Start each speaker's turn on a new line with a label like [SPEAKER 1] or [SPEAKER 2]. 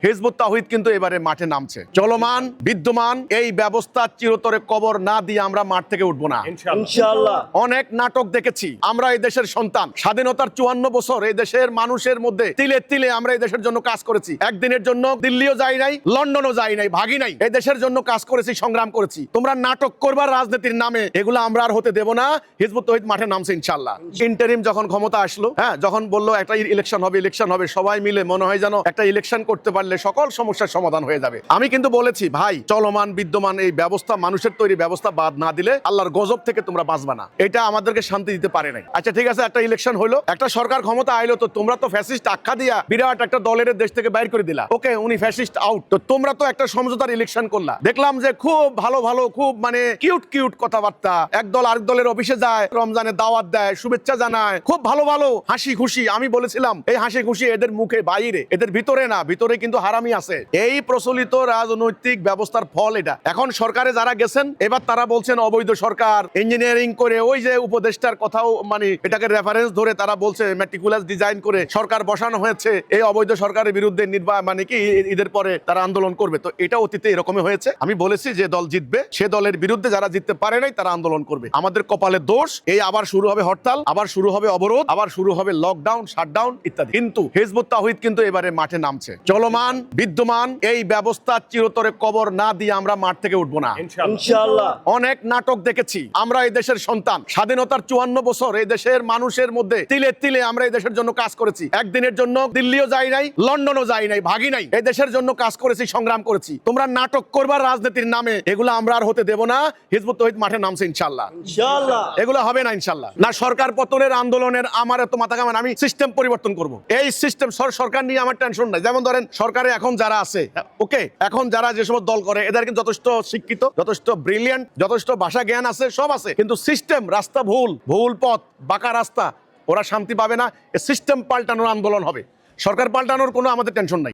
[SPEAKER 1] Hizb ut তাওহীদ কিন্তু এবারে মাঠে নামছে। চলমান বিদ্যমান এই ব্যবস্থা চিরতরে কবর না দিয়ে আমরা মাঠ থেকে উঠবো না
[SPEAKER 2] ইনশাআল্লাহ।
[SPEAKER 1] অনেক নাটক দেখেছি আমরা, এই দেশের সন্তান, স্বাধীনতার 54 বছর এই দেশের মানুষের মধ্যে তিলে তিলে আমরা এই দেশের জন্য কাজ করেছি। একদিনের জন্য দিল্লিও যাই নাই, লন্ডনও যাই নাই, ভাগি নাই, এই দেশের জন্য কাজ করেছি, সংগ্রাম করেছি। তোমরা নাটক করবার রাজনীতির নামে এগুলো আমরা আর হতে দেব না। হিজবুত তাওহীদ মাঠে নামছে ইনশাআল্লাহ। ইন্টারিম যখন ক্ষমতা আসলো, যখন বললো একটা ইলেকশন হবে, সবাই মিলে মনে হয় যেন একটা ইলেকশন করতে পারলে সকল সমস্যার সমাধান হয়ে যাবে। আমি কিন্তু বলেছি ভাই, চলমান বিদ্যমান এই ব্যবস্থা, মানুষের তৈরি ব্যবস্থা বাদ না দিলে আল্লাহর গজব থেকে তোমরা বাঁচবা না। এটা আমাদেরকে শান্তি দিতে পারে নাই। আচ্ছা ঠিক আছে, একটা ইলেকশন হলো, একটা সরকার ক্ষমতা আইলো, তো তোমরা তো ফ্যাসিস্ট আখ্যা দিয়া বিরাট একটা দলের দেশ থেকে বাইর করে দিলা। ওকে, উনি ফ্যাসিস্ট আউট, তো তোমরা তো একটা সমঝোতার ইলেকশন করলা। দেখলাম যে খুব ভালো ভালো, খুব মানে কিউট কিউট কথাবার্তা, একদল আরেক দলের অফিসে যায়, রমজানে দাওয়াত দেয়, শুভেচ্ছা জানায়, খুব ভালো ভালো হাসি খুশি। আমি বলেছিলাম এই হাসি খুশি এদের মুখে বাইরে, এদের ভিতরে না, ভিতরে কিন্তু হারামি আছে। এই প্রচলিত রাজনৈতিক ব্যবস্থার ফল এটা। এখন সরকারে যারা গেছেন এবার তারা বলছেন অবৈধ সরকার, ইঞ্জিনিয়ারিং করে ওই যে উপদেষ্টার কথাও মানে এটাকে রেফারেন্স ধরে তারা বলছে ম্যাটিকুলাস ডিজাইন করে সরকার বসানো হয়েছে, এই অবৈধ সরকারের বিরুদ্ধে মানে কি ঈদের পরে তারা আন্দোলন করবে। তো এটা অতীতে এরকমই হয়েছে। আমি বলেছি যে দল জিতবে, সে দলের বিরুদ্ধে যারা জিততে পারে নাই তারা আন্দোলন করবে। আমাদের কপালে দোষ, এই আবার শুরু হবে হরতাল, আবার শুরু হবে অবরোধ, আবার শুরু হবে লকডাউন, শাটডাউন ইত্যাদি। কিন্তু হিজবুত তাওহীদ কিন্তু এবারে মাঠে নামছে। চলমান বিদ্যমান এই ব্যবস্থা চিরতরে কবর না দিয়ে আমরা মাঠ থেকে উঠবো না
[SPEAKER 2] ইনশাআল্লাহ।
[SPEAKER 1] অনেক নাটক দেখেছি আমরা, এই দেশের সন্তান, স্বাধীনতার 54 বছর এই দেশের মানুষের মধ্যে তিলে তিলে আমরা এই দেশের জন্য কাজ করেছি। একদিনের জন্য দিল্লিও যাই নাই, লন্ডনও যাই নাই, ভাগি নাই, এই দেশের জন্য কাজ করেছি, সংগ্রাম করেছি। তোমরা নাটক করবার রাজনীতির নামে এগুলো আমরা আর হতে দেব না। হিজবুত তাওহীদ মাঠে নামছে ইনশাআল্লাহ।
[SPEAKER 2] ইনশাআল্লাহ
[SPEAKER 1] এগুলো হবে না ইনশাআল্লাহ। না সরকার পতনের আন্দোলনের আমার এত মাথা কামান, আমি সিস্টেম পরিবর্তন করব। এই সিস্টেম সরকার নিয়ে আমার টেনশন নাই। যেমন ধরেন সরকারে এখন যারা আছে, ওকে, এখন যারা যে সমস্ত দল করে এদের কিন্তু যথেষ্ট শিক্ষিত, যথেষ্ট ব্রিলিয়ান্ট, যথেষ্ট ভাষা জ্ঞান আছে, সব আছে, কিন্তু সিস্টেম, রাস্তা ভুল, ভুল পথ, বাঁকা রাস্তা, ওরা শান্তি পাবে না। সিস্টেম পাল্টানোর আন্দোলন হবে। সরকার পাল্টানোর কোনো আমাদের টেনশন নাই।